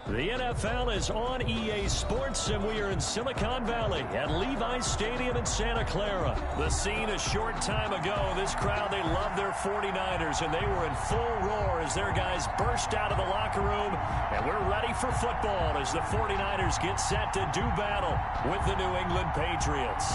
The NFL is on EA Sports, and we are in Silicon Valley at Levi's Stadium in Santa Clara. The scene a short time ago, this crowd, they love their 49ers, and they were in full roar as their guys burst out of the locker room, and we're ready for football as the 49ers get set to do battle with the New England Patriots.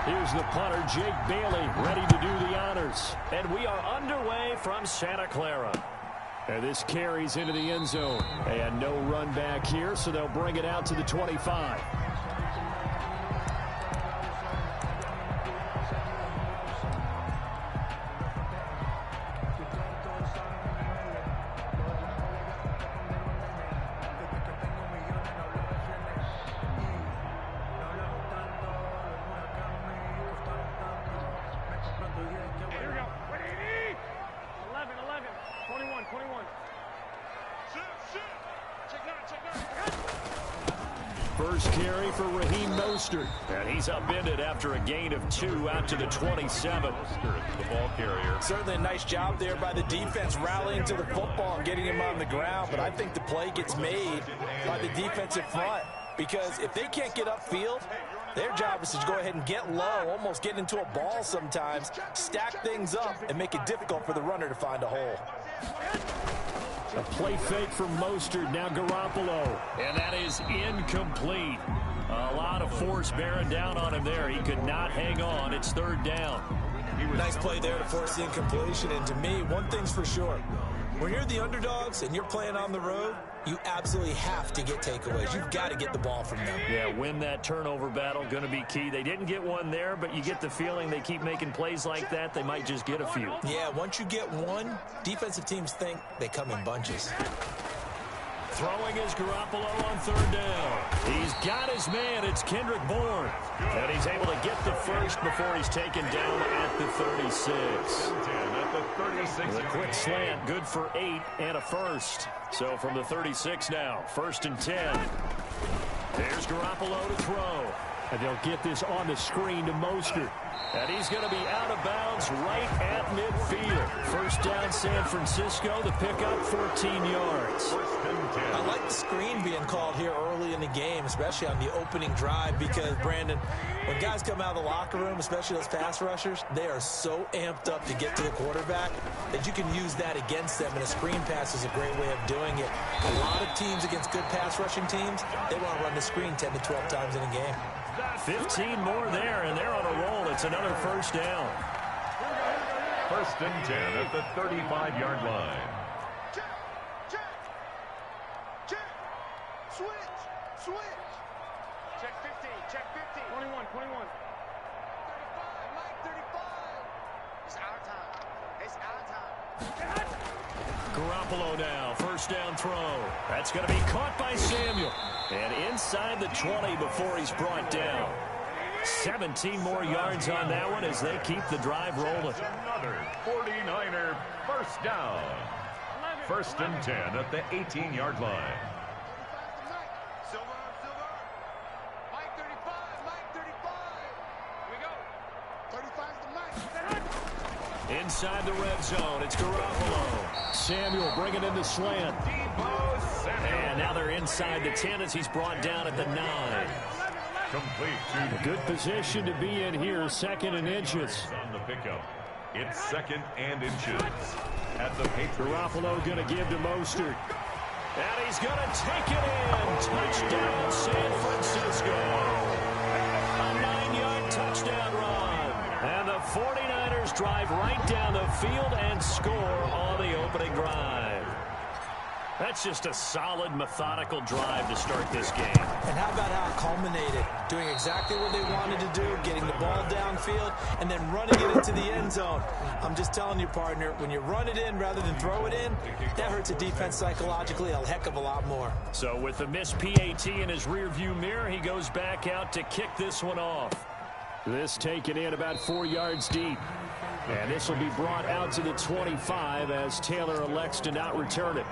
Here's the punter, Jake Bailey, ready to do the honors. And we are underway from Santa Clara. And this carries into the end zone. And no run back here, so they'll bring it out to the 25. First carry for Raheem Mostert. And he's upended after a gain of 2 out to the 27. The ball carrier. Certainly a nice job there by the defense rallying to the football and getting him on the ground. But I think the play gets made by the defensive front. Because if they can't get upfield, their job is to go ahead and get low, almost get into a ball sometimes, stack things up, and make it difficult for the runner to find a hole. A play fake for Mostert, now Garoppolo. And that is incomplete. A lot of force bearing down on him there. He could not hang on. It's third down. Nice play there to force the incompletion. And to me, one thing's for sure. When you're the underdogs and you're playing on the road, you absolutely have to get takeaways. You've got to get the ball from them. Yeah, win that turnover battle, going to be key. They didn't get one there, but you get the feeling they keep making plays like that, they might just get a few. Yeah, once you get one, defensive teams think they come in bunches. Throwing is Garoppolo on third down. He's got his man. It's Kendrick Bourne. And he's able to get the first before he's taken down at the 36. The quick slant, good for 8 and a first. So from the 36 now, 1st and 10. There's Garoppolo to throw. And they'll get this on the screen to Mostert. And he's going to be out of bounds right at midfield. First down, San Francisco. The pickup, 14 yards. I like the screen being called here early in the game, especially on the opening drive, because, Brandon, when guys come out of the locker room, especially those pass rushers, they are so amped up to get to the quarterback that you can use that against them, and a screen pass is a great way of doing it. A lot of teams against good pass rushing teams, they want to run the screen 10 to 12 times in a game. 15 more there, and they're on a roll. It's another first down. 1st and 10 at the 35-yard line. Switch. Check 15. Check 15. 21. 35. Mike, 35. It's our time. Garoppolo now. First down throw. That's going to be caught by Samuel. And inside the 20 before he's brought down. 17 more yards on that one as they keep the drive rolling. Another 49er first down. 1st and 10 at the 18-yard line. Inside the red zone, it's Garoppolo. Samuel bringing in the slant. And now they're inside the 10 as he's brought down at the 9. Complete to a good position to be in here, 2nd and inches. On the pickup, it's 2nd and inches. At the Patriots. Garoppolo going to give to Mostert. And he's going to take it in. Touchdown, San Francisco. A 9-yard touchdown run. And the 49ers drive right down the field and score on the opening drive. That's just a solid, methodical drive to start this game. And how about how it culminated? Doing exactly what they wanted to do, getting the ball downfield, and then running it into the end zone. I'm just telling you, partner, when you run it in rather than throw it in, that hurts a defense psychologically a heck of a lot more. So with the missed PAT in his rearview mirror, he goes back out to kick this one off. This taken in about 4 yards deep. And this will be brought out to the 25 as Taylor elects to not return it.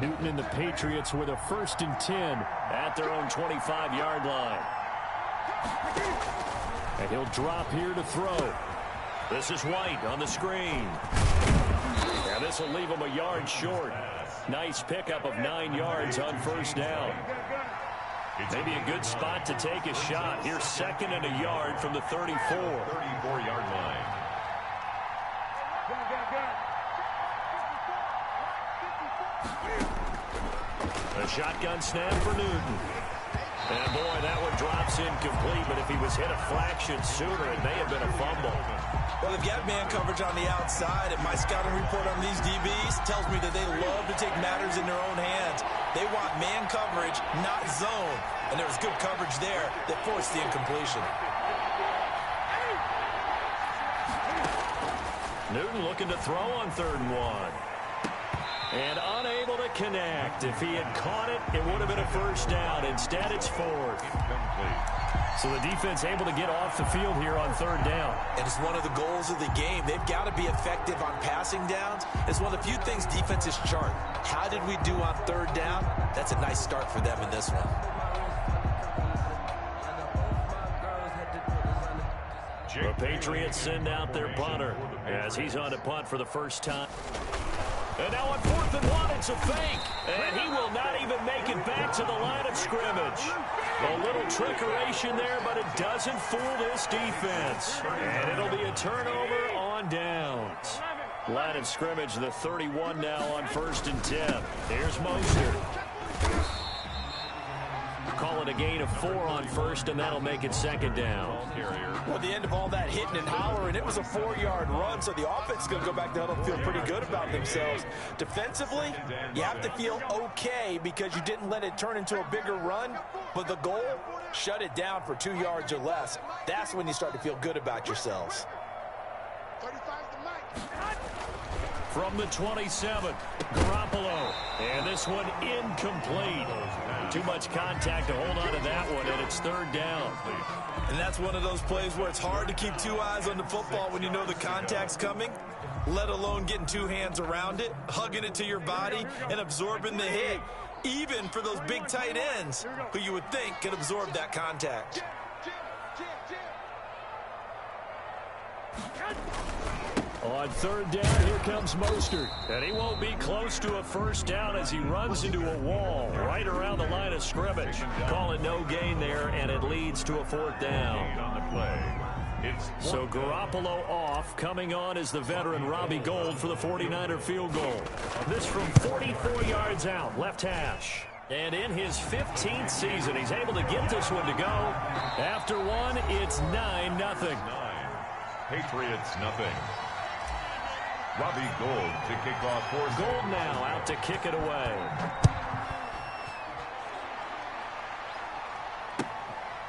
Newton and the Patriots with a 1st and 10 at their own 25-yard line. And he'll drop here to throw. This is White on the screen. And this will leave him a yard short. Nice pickup of 9 yards on 1st down. Maybe a good spot to take a shot. Here's 2nd and a yard from the 34. 34-yard line. A shotgun snap for Newton. And boy, that one drops incomplete, but if he was hit a fraction sooner, it may have been a fumble. Well, they've got man coverage on the outside, and my scouting report on these DBs tells me that they love to take matters in their own hands. They want man coverage, not zone. And there was good coverage there that forced the incompletion. Newton looking to throw on 3rd and 1. And unable to connect. If he had caught it, it would have been a 1st down. Instead, it's 4th. So the defense able to get off the field here on 3rd down. And it's one of the goals of the game. They've got to be effective on passing downs. It's one of the few things defenses chart. How did we do on 3rd down? That's a nice start for them in this one. The Patriots send out their punter as he's on to punt for the first time. And now on 4th and 1, it's a fake. And he will not even make it back to the line of scrimmage. A little trickeration there, but it doesn't fool this defense. And it'll be a turnover on downs. Line of scrimmage, the 31 now on 1st and 10. Here's Mostert. Call it a gain of 4 on 1st, and that'll make it 2nd down. Well, at the end of all that hitting and hollering, it was a 4-yard run, so the offense is going to go back to huddle and feel pretty good about themselves. Defensively, you have to feel okay because you didn't let it turn into a bigger run, but the goal, shut it down for 2 yards or less. That's when you start to feel good about yourselves. From the 27, Garoppolo. And this one incomplete. Too much contact to hold on to that one, and it's 3rd down. And that's one of those plays where it's hard to keep 2 eyes on the football when you know the contact's coming, let alone getting 2 hands around it, hugging it to your body, and absorbing the hit, even for those big tight ends who you would think could absorb that contact. On 3rd down, here comes Mostert. And he won't be close to a 1st down as he runs into a wall right around the line of scrimmage. Calling no gain there, and it leads to a 4th down. On the play. So Garoppolo off. Coming on is the veteran Robbie Gould for the 49er field goal. This from 44 yards out, left hash. And in his 15th season, he's able to get this one to go. After one, it's 9-0. Patriots nothing. Robbie Gould to kick off for Gould now out to kick it away.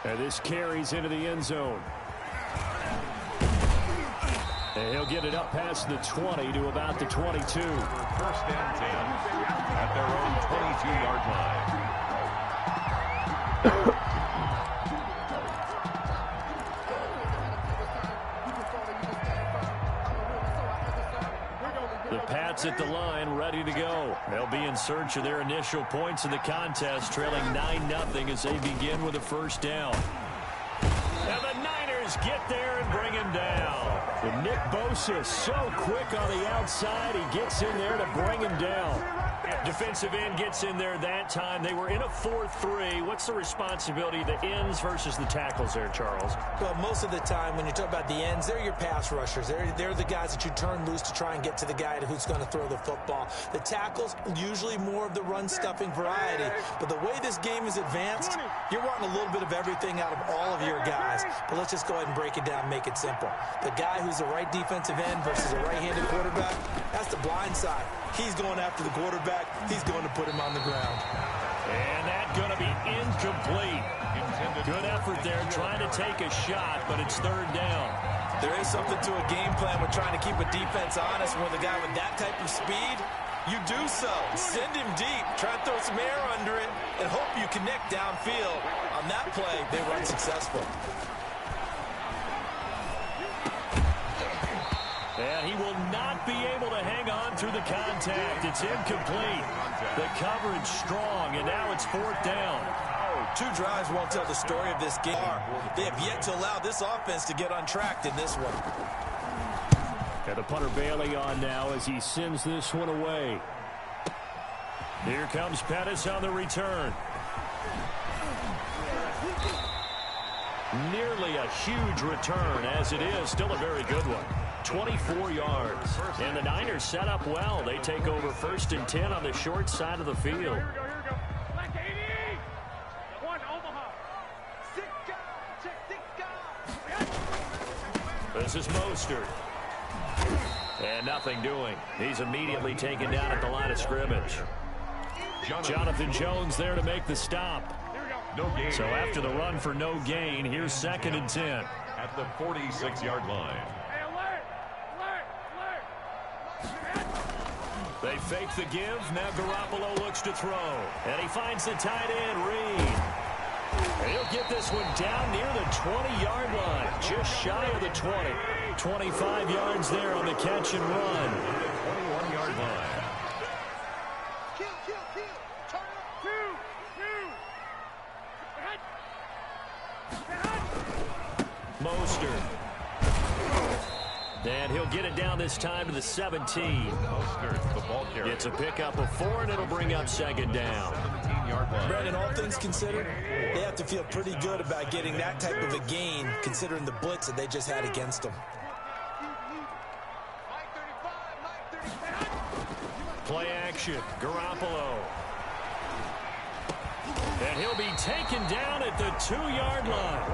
And this carries into the end zone. And he'll get it up past the 20 to about the 22. 1st and 10 at their own 22-yard line. The Pats at the line, ready to go. They'll be in search of their initial points in the contest, trailing 9-0 as they begin with a 1st down. And the Niners get there and bring him down. And Nick Bosa so quick on the outside, he gets in there to bring him down. Defensive end gets in there that time. They were in a 4-3. What's the responsibility of the ends versus the tackles there, Charles? Well, most of the time when you talk about the ends, they're your pass rushers. They're the guys that you turn loose to try and get to the guy who's going to throw the football. The tackles, usually more of the run-stuffing variety. But the way this game is advanced, you're wanting a little bit of everything out of all of your guys. But let's just go ahead and break it down, make it simple. The guy who's a right defensive end versus a right-handed quarterback, that's the blind side. He's going after the quarterback. He's going to put him on the ground. And that's going to be incomplete. Good effort there, trying to take a shot, but it's 3rd down. There is something to a game plan with trying to keep a defense honest when the guy with that type of speed you do so. Send him deep. Try to throw some air under it and hope you connect downfield. On that play, they were unsuccessful. And he will not be able to hang on through the contact. It's incomplete. The coverage strong, and now it's 4th down. Two drives won't tell the story of this game. They have yet to allow this offense to get untracked in this one. Got the punter Bailey on now as he sends this one away. Here comes Pettis on the return. Nearly a huge return, as it is still a very good one. 24 yards. And the Niners set up well. They take over 1st and 10 on the short side of the field. This is Mostert. And nothing doing. He's immediately taken down at the line of scrimmage. Jonathan Jones there to make the stop. So after the run for no gain, here's 2nd and 10. At the 46-yard line. They fake the give. Now Garoppolo looks to throw. And he finds the tight end, Reed. And he'll get this one down near the 20-yard line. Just shy of the 20. 25 yards there on the catch and run. 21-yard line. Mostert. And he'll get it down this time to the 17. Mostert, the ball carrier. It's a pickup of 4, and it'll bring up 2nd down. 17-yard line. Brandon, all things considered, they have to feel pretty good about getting that type of a gain, considering the blitz that they just had against them. Play action. Garoppolo. And he'll be taken down at the 2-yard line.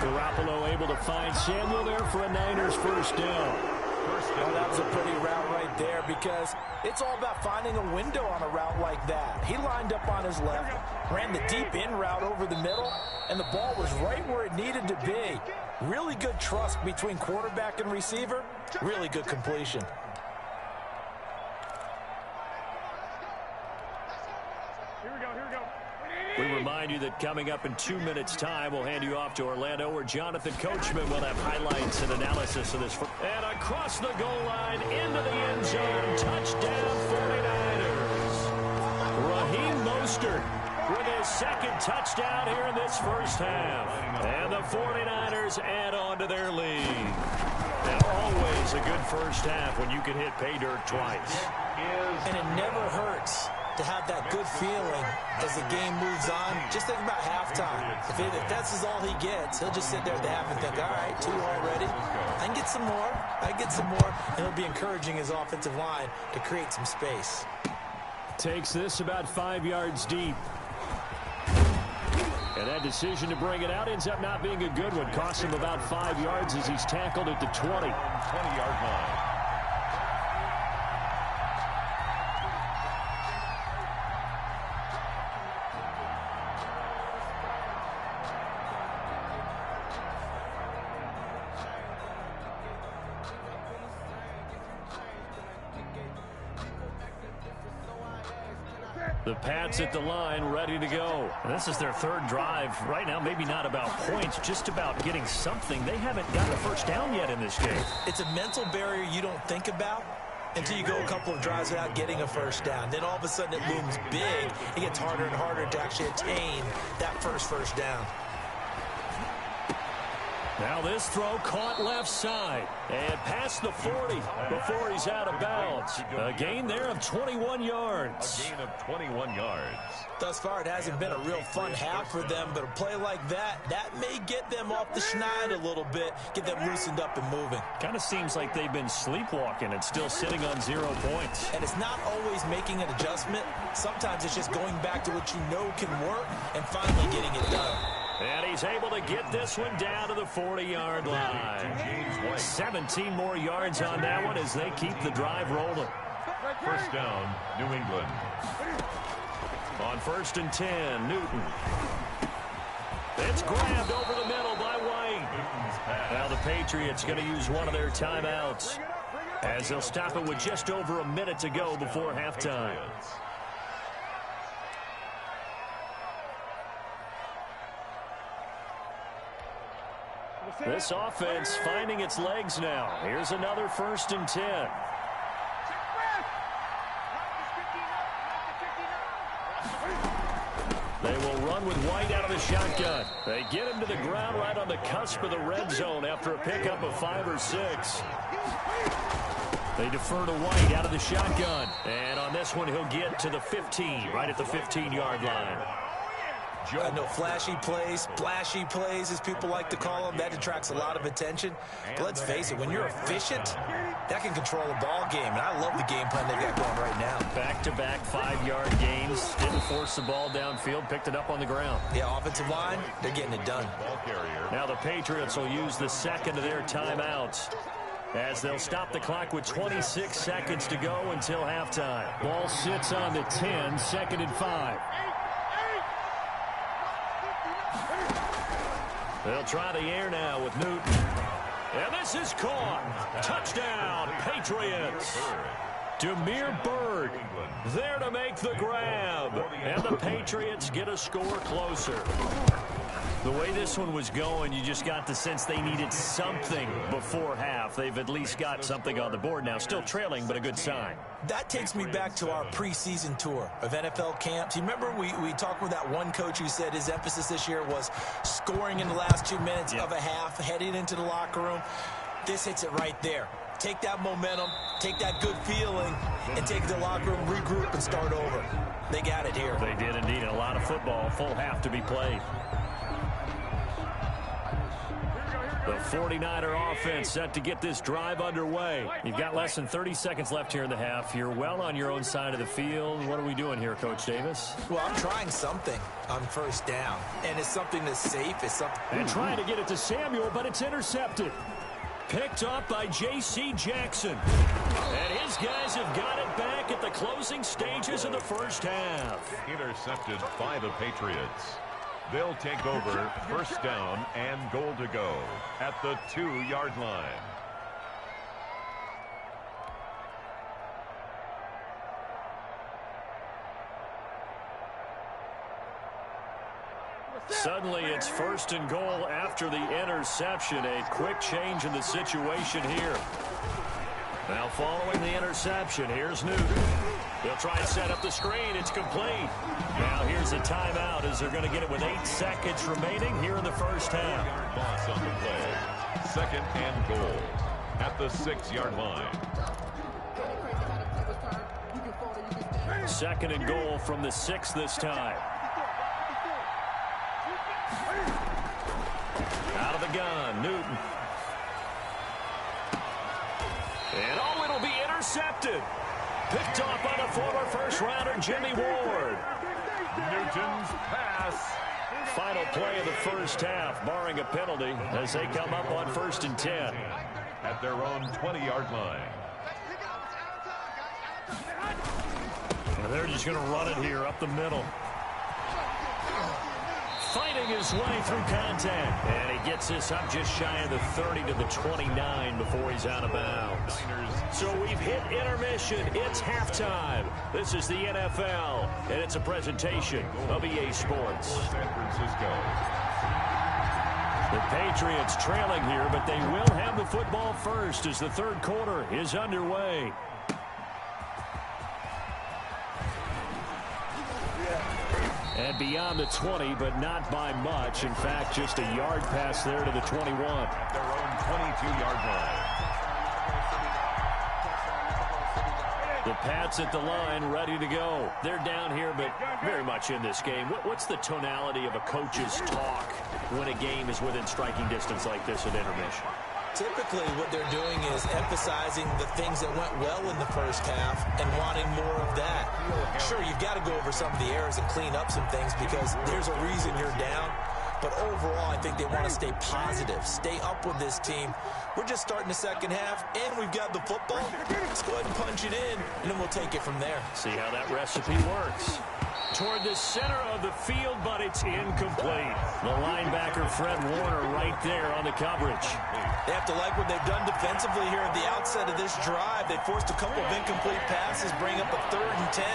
Garoppolo able to find Samuel there for a Niners 1st down. Well, that was a pretty route right there because it's all about finding a window on a route like that. He lined up on his left, ran the deep in route over the middle, and the ball was right where it needed to be. Really good trust between quarterback and receiver. Really good completion. We remind you that coming up in 2 minutes' time, we'll hand you off to Orlando, where Jonathan Coachman will have highlights and analysis of this. And across the goal line, into the end zone, touchdown 49ers. Raheem Mostert with his 2nd touchdown here in this 1st half. And the 49ers add on to their lead. And always a good 1st half when you can hit pay dirt twice. And it never hurts to have that good feeling as the game moves on. Just think about halftime. If that's all he gets, he'll just sit there at the half and think, all right, 2 already. I can get some more. I can get some more. And he'll be encouraging his offensive line to create some space. Takes this about 5 yards deep. And that decision to bring it out ends up not being a good one. Costs him about 5 yards as he's tackled at the 20. 20-yard line. The Pats at the line, ready to go. And this is their 3rd drive. Right now, maybe not about points, just about getting something. They haven't gotten a 1st down yet in this game. It's a mental barrier you don't think about until you go a couple of drives without getting a 1st down. Then all of a sudden it looms big. It gets harder and harder to actually attain that first down. Now this throw caught left side and past the 40 before he's out of bounds. A gain there of 21 yards. A gain of 21 yards. Thus far, it hasn't been a real fun half for them, but a play like that may get them off the schneid a little bit, get them loosened up and moving. Kind of seems like they've been sleepwalking and still sitting on 0 points. And it's not always making an adjustment. Sometimes it's just going back to what you know can work and finally getting it done. And he's able to get this one down to the 40-yard line. 17 more yards on that one as they keep the drive rolling. 1st down, New England. On 1st and 10, Newton. It's grabbed over the middle by White. Now the Patriots going to use one of their timeouts. as they'll stop it with just over a minute to go before halftime. This offense finding its legs now. Here's another 1st and 10. They will run with White out of the shotgun. They get him to the ground right on the cusp of the red zone after a pickup of 5 or 6. They defer to White out of the shotgun. And on this one, he'll get to the 15, right at the 15-yard line. I know flashy plays, splashy plays, as people like to call them, that attracts a lot of attention. But let's face it, when you're efficient, that can control a ball game. And I love the game plan they've got going right now. Back-to-back 5-yard gains. Didn't force the ball downfield, picked it up on the ground. Yeah, offensive line, they're getting it done. Now the Patriots will use the second of their timeouts, as they'll stop the clock with 26 seconds to go until halftime. Ball sits on the 10, 2nd and 5. They'll try the air now with Newton. And this is caught. Touchdown, Patriots. Demir Bird there to make the grab. And the Patriots get a score closer. The way this one was going, you just got the sense they needed something before half. They've at least got something on the board now. Still trailing, but a good sign. That takes me back to our preseason tour of NFL camps. You remember we talked with that one coach who said his emphasis this year was scoring in the last 2 minutes of a half, heading into the locker room. This hits it right there. Take that momentum, take that good feeling, and take the locker room, regroup, and start over. They got it here. They did indeed. A lot of football, full half to be played. The 49er offense set to get this drive underway. You've got less than 30 seconds left here in the half. You're well on your own side of the field. What are we doing here, Coach Davis? Well, I'm trying something on 1st down, and it's something that's safe. It's something. And trying to get it to Samuel, but it's intercepted. Picked up by J.C. Jackson. And his guys have got it back at the closing stages of the 1st half. Intercepted by the Patriots. They'll take over 1st down and goal to go at the 2-yard line. Suddenly it's 1st and goal after the interception. A quick change in the situation here. Now following the interception, here's Newton. They'll try and set up the screen. It's complete. Now here's a timeout as they're going to get it with 8 seconds remaining here in the 1st half. Loss on the play. 2nd and goal at the 6-yard line. 2nd and goal from the 6 this time. Out of the gun, Newton. And oh, it'll be intercepted. Picked off by the former 1st-rounder, Jimmy Ward. Newton's pass. Final play of the 1st half, barring a penalty, as they come up on 1st and 10. At their own 20-yard line. And they're just going to run it here up the middle. Fighting his way through contact. And he gets this up just shy of the 30 to the 29 before he's out of bounds. So we've hit intermission. It's halftime. This is the NFL, and it's a presentation of EA Sports. San Francisco. The Patriots trailing here, but they will have the football first as the 3rd quarter is underway. And beyond the 20, but not by much. In fact, just a yard pass there to the 21. At their own 22-yard line. The Pats at the line, ready to go. They're down here, but very much in this game. What's the tonality of a coach's talk when a game is within striking distance like this at intermission? Typically, what they're doing is emphasizing the things that went well in the 1st half and wanting more of that. Sure, you've got to go over some of the errors and clean up some things because there's a reason you're down. But overall, I think they want to stay positive, stay up with this team. We're just starting the 2nd half, and we've got the football. Let's go ahead and punch it in, and then we'll take it from there. See how that recipe works. toward the center of the field, but it's incomplete. The linebacker, Fred Warner, right there on the coverage. They have to like what they've done defensively here at the outset of this drive. They forced a couple of incomplete passes, bring up a 3rd and 10.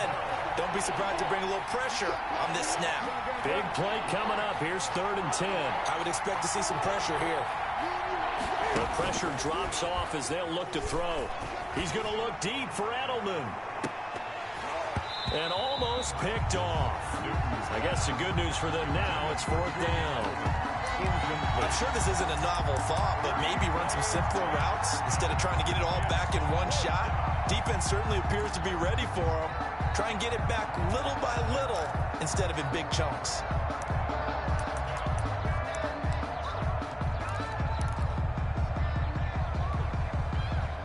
Don't be surprised to bring a little pressure on this snap. Big play coming up. Here's 3rd and 10. I would expect to see some pressure here. The pressure drops off as they'll look to throw. He's going to look deep for Edelman. And almost picked off. I guess the good news for them now, it's 4th down. I'm sure this isn't a novel thought, but maybe run some simpler routes instead of trying to get it all back in one shot. Defense certainly appears to be ready for them. Try and get it back little by little instead of in big chunks.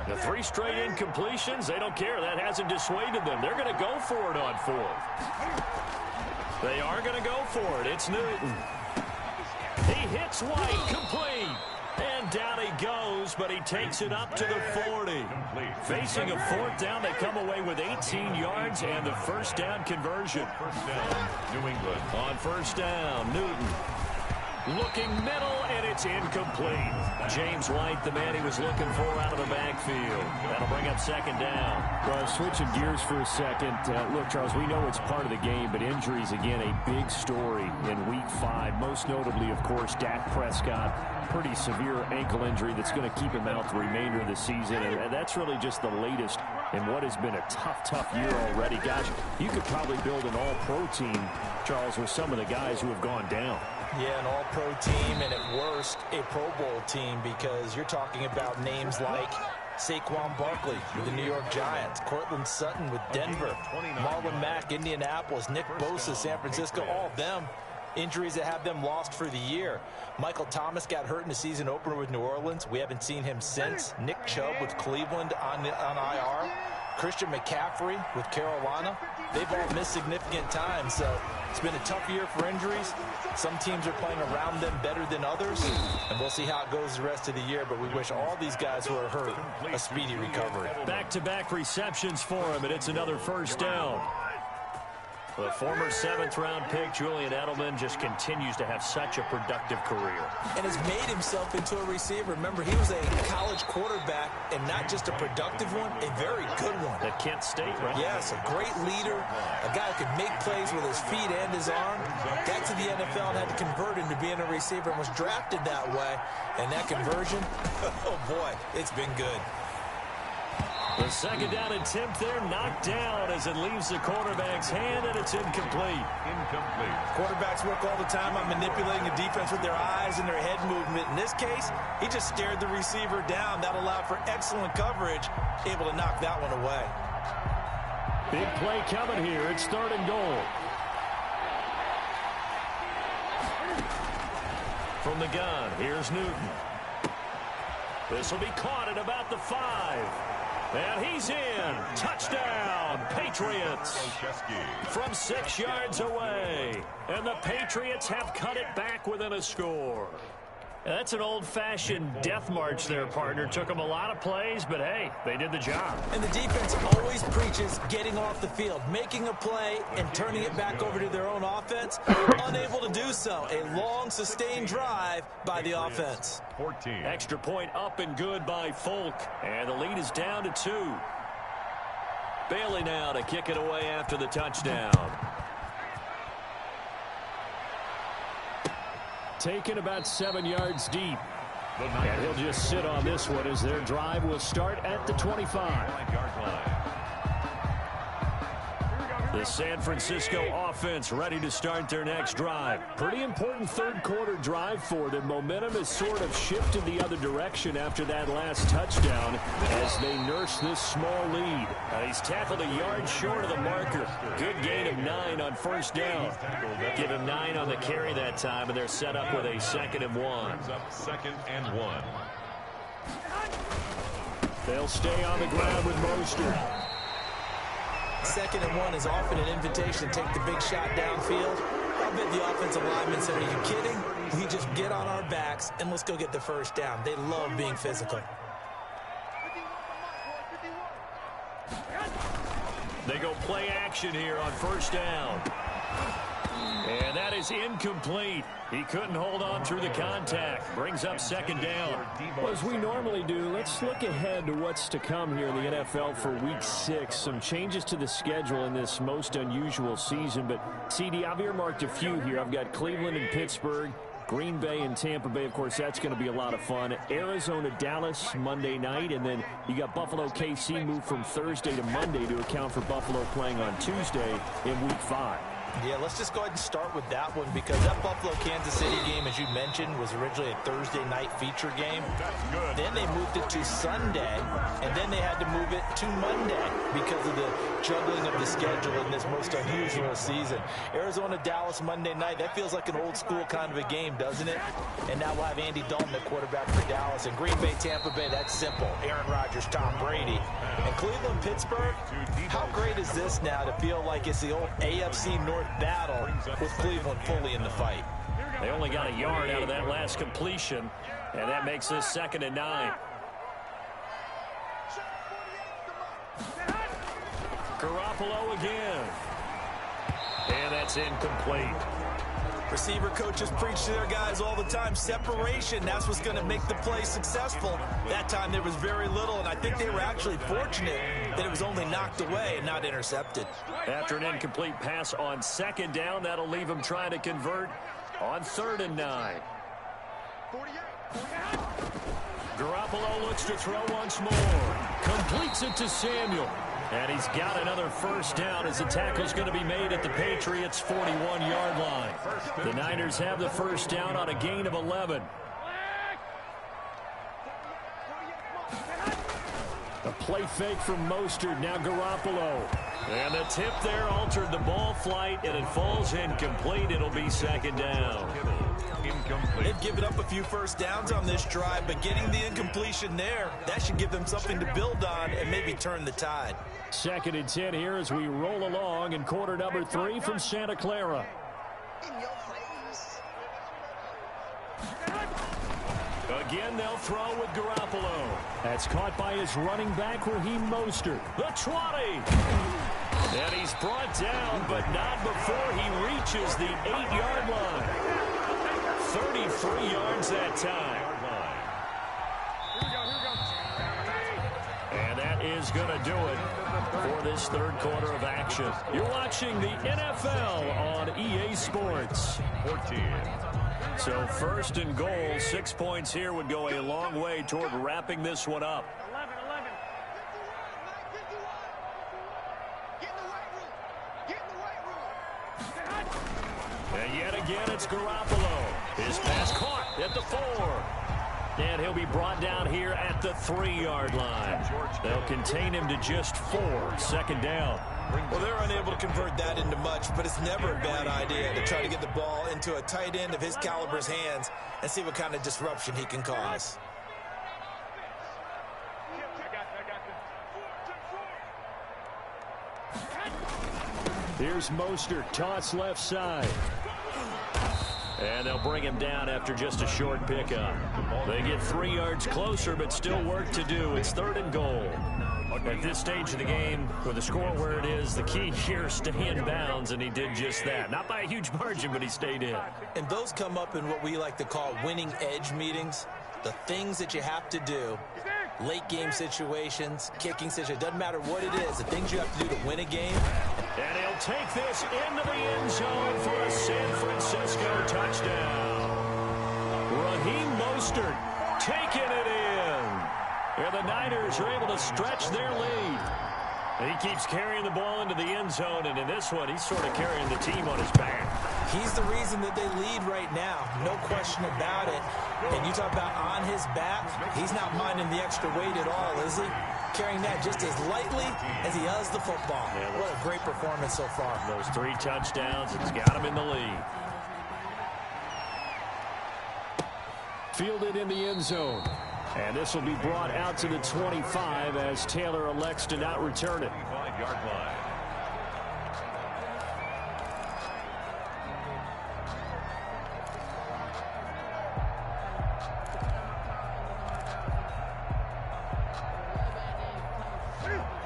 The 3 straight incompletions, they don't care. That hasn't dissuaded them. They're going to go for it on 4th. They are going to go for it. It's Newton. He hits White, complete. And down he goes, but he takes it up to the 40. Facing a 4th down, they come away with 18 yards and the 1st down conversion. 1st down, New England. On 1st down, Newton. Looking middle, and it's incomplete. James White, the man he was looking for out of the backfield. That'll bring up 2nd down. Well, switching gears for a second. Look, Charles, we know it's part of the game, but injuries, again, a big story in Week 5. Most notably, of course, Dak Prescott. Pretty severe ankle injury that's going to keep him out the remainder of the season. And that's really just the latest in what has been a tough year already. Gosh, you could probably build an all-pro team, Charles, with some of the guys who have gone down. Yeah, an all-pro team, and at worst, a Pro Bowl team, because you're talking about names like Saquon Barkley with the New York Giants, Cortland Sutton with Denver, Marlon Mack, Indianapolis, Nick Bosa, San Francisco, all of them injuries that have them lost for the year. Michael Thomas got hurt in the season opener with New Orleans. We haven't seen him since. Nick Chubb with Cleveland on IR. Christian McCaffrey with Carolina. They've all missed significant time, so it's been a tough year for injuries. Some teams are playing around them better than others, and we'll see how it goes the rest of the year, but we wish all these guys who are hurt a speedy recovery. Back-to-back receptions for him, and it's another 1st down. The former 7th-round pick, Julian Edelman, just continues to have such a productive career. And has made himself into a receiver. Remember, he was a college quarterback, and not just a productive one, a very good one. At Kent State, right? Yes, a great leader, a guy who could make plays with his feet and his arm. Got to the NFL and had to convert into being a receiver and was drafted that way. And that conversion, oh boy, it's been good. The 2nd down attempt there knocked down as it leaves the quarterback's hand, and it's incomplete. Quarterbacks work all the time on manipulating a defense with their eyes and their head movement. In this case, he just stared the receiver down. That allowed for excellent coverage, able to knock that one away. Big play coming here. It's 3rd and goal. From the gun, here's Newton. This will be caught at about the 5. And he's in. Touchdown, Patriots. From 6 yards away. And the Patriots have cut it back within a score. That's an old-fashioned death march there, partner. Took them a lot of plays, but hey, they did the job. And the defense always preaches getting off the field, making a play and turning it back over to their own offense. Unable to do so. A long, sustained drive by the offense. 14. Extra point up and good by Folk. And the lead is down to 2. Bailey now to kick it away after the touchdown. Taken about 7 yards deep. And he'll just sit on this one as their drive will start at the 25. The San Francisco offense ready to start their next drive. Pretty important 3rd quarter drive for them. Momentum has sort of shifted the other direction after that last touchdown as they nurse this small lead. He's tackled a yard short of the marker. Good gain of 9 on 1st down. Give him 9 on the carry that time, and they're set up with a 2nd and 1. 2nd and 1. They'll stay on the ground with Mostert. 2nd and 1 is often an invitation to take the big shot downfield. I bet the offensive lineman said, are you kidding? We just get on our backs and let's go get the 1st down. They love being physical. They go play action here on 1st down. And that is incomplete. He couldn't hold on through the contact. Brings up second down. Well, as we normally do, let's look ahead to what's to come here in the NFL for Week 6. Some changes to the schedule in this most unusual season. But, CD, I've earmarked a few here. I've got Cleveland and Pittsburgh, Green Bay and Tampa Bay. Of course, that's going to be a lot of fun. Arizona, Dallas, Monday night. And then you got Buffalo, KC moved from Thursday to Monday to account for Buffalo playing on Tuesday in Week 5. Yeah, let's just go ahead and start with that one because that Buffalo-Kansas City game, as you mentioned, was originally a Thursday night feature game. Then they moved it to Sunday, and then they had to move it to Monday because of the juggling of the schedule in this most unusual season. Arizona-Dallas Monday night, that feels like an old-school kind of a game, doesn't it? And now we'll have Andy Dalton at quarterback for Dallas. And Green Bay-Tampa Bay, that's simple. Aaron Rodgers, Tom Brady. And Cleveland-Pittsburgh, how great is this now to feel like it's the old AFC North battle with Cleveland fully in the fight? They only got a yard out of that last completion, and that makes this 2nd and 9. Garoppolo again. And that's incomplete. Receiver coaches preach to their guys all the time. Separation, that's what's going to make the play successful. That time there was very little, and I think they were actually fortunate that it was only knocked away and not intercepted. After an incomplete pass on 2nd down, that'll leave them trying to convert on 3rd and 9. Garoppolo looks to throw once more. Completes it to Samuel. And he's got another first down as the tackle's going to be made at the Patriots' 41-yard line. The Niners have the first down on a gain of 11. A play fake from Mostert, now Garoppolo. And the tip there altered the ball flight, and it falls incomplete. It'll be 2nd down. Incomplete. They've given up a few first downs on this drive, but getting the incompletion there, that should give them something to build on and maybe turn the tide. 2nd and 10 here as we roll along in quarter number 3 from Santa Clara. Again, they'll throw with Garoppolo. That's caught by his running back, Raheem Mostert. The 20. And he's brought down, but not before he reaches the 8-yard line. 33 yards that time. And that is going to do it for this 3rd quarter of action. You're watching the NFL on EA Sports. 14. So 1st and goal, 6 points here would go a long way toward wrapping this one up. 11. Get in the right room. And yet again, it's Garoppolo. His pass caught at the 4. And he'll be brought down here at the 3-yard line. They'll contain him to just 4. 2nd down. Well, they're unable to convert that into much, but it's never a bad idea to try to get the ball into a tight end of his caliber's hands and see what kind of disruption he can cause. Here's Mostert, toss left side. And they'll bring him down after just a short pickup. They get 3 yards closer, but still work to do. It's 3rd and goal. At this stage of the game, with the score where it is, the key here is stay in bounds, and he did just that. Not by a huge margin, but he stayed in. And those come up in what we like to call winning edge meetings. The things that you have to do, late game situations, kicking situations, doesn't matter what it is, the things you have to do to win a game. And he'll take this into the end zone for a San Francisco touchdown. Raheem Mostert taking it in. And the Niners are able to stretch their lead. And he keeps carrying the ball into the end zone, and in this one, he's sort of carrying the team on his back. He's the reason that they lead right now, no question about it. And you talk about on his back, he's not minding the extra weight at all, is he? Carrying that just as lightly as he does the football. Yeah, what a great performance so far. Those 3 touchdowns, it's got him in the lead. Fielded in the end zone. And this will be brought out to the 25 as Taylor elects to not return it. 5-yard line.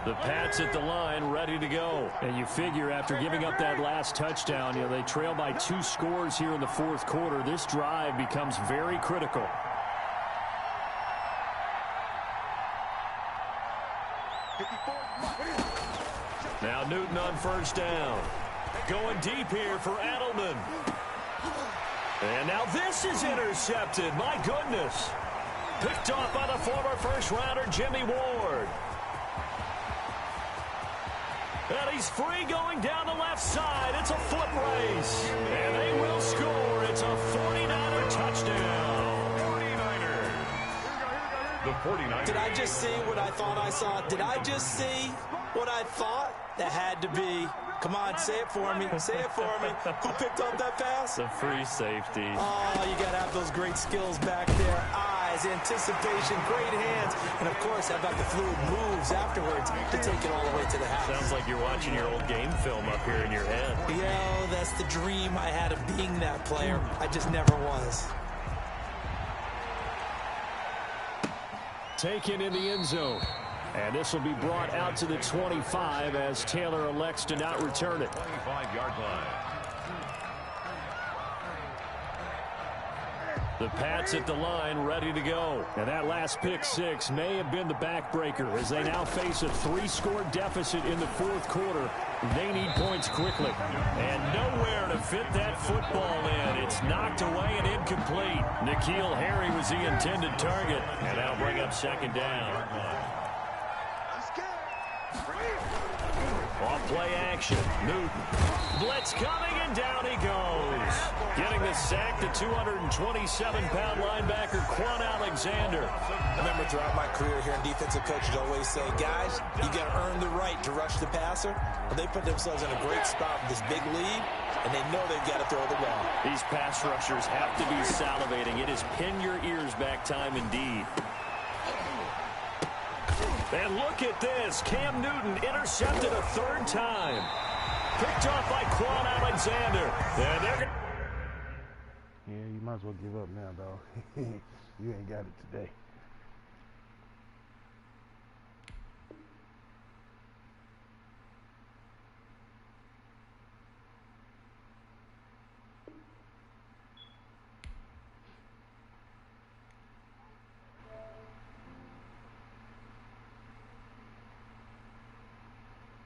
The Pats at the line, ready to go. And you figure after giving up that last touchdown, they trail by 2 scores here in the fourth quarter. This drive becomes very critical. Now Newton on first down. Going deep here for Edelman. And now this is intercepted. My goodness. Picked off by the former first-rounder Jimmy Ward. And he's free going down the left side. It's a foot race. And they will score. It's a 49er touchdown. 49ers. The 49ers. Did I just see what I thought I saw? Did I just see what I thought? That had to be. Come on, say it for me. Say it for me. Who picked up that pass? The free safety. Oh, you got to have those great skills back there. Eyes, anticipation, great hands. And, of course, how about the fluid moves afterwards to take it all the way to the house. Sounds like you're watching your old game film up here in your head. Yo, that's the dream I had of being that player. I just never was. Taken in the end zone. And this will be brought out to the 25 as Taylor elects to not return it. 25-yard line. The Pats at the line, ready to go. And that last pick six may have been the backbreaker as they now face a 3-score deficit in the fourth quarter. They need points quickly. And nowhere to fit that football in. It's knocked away and incomplete. N'Keal Harry was the intended target. And that'll bring up second down. Off play action. Newton. Blitz coming, and down he goes. Getting the sack, the 227-pound linebacker, Quan Alexander. I remember throughout my career here in defensive coaches always say, guys, you got to earn the right to rush the passer. But they put themselves in a great spot with this big lead, and they know they've got to throw the ball. These pass rushers have to be salivating. It is pin your ears back time indeed. And look at this. Cam Newton intercepted a 3rd time. Picked off by Quan Alexander. And they're yeah, you might as well give up now, dog. You ain't got it today.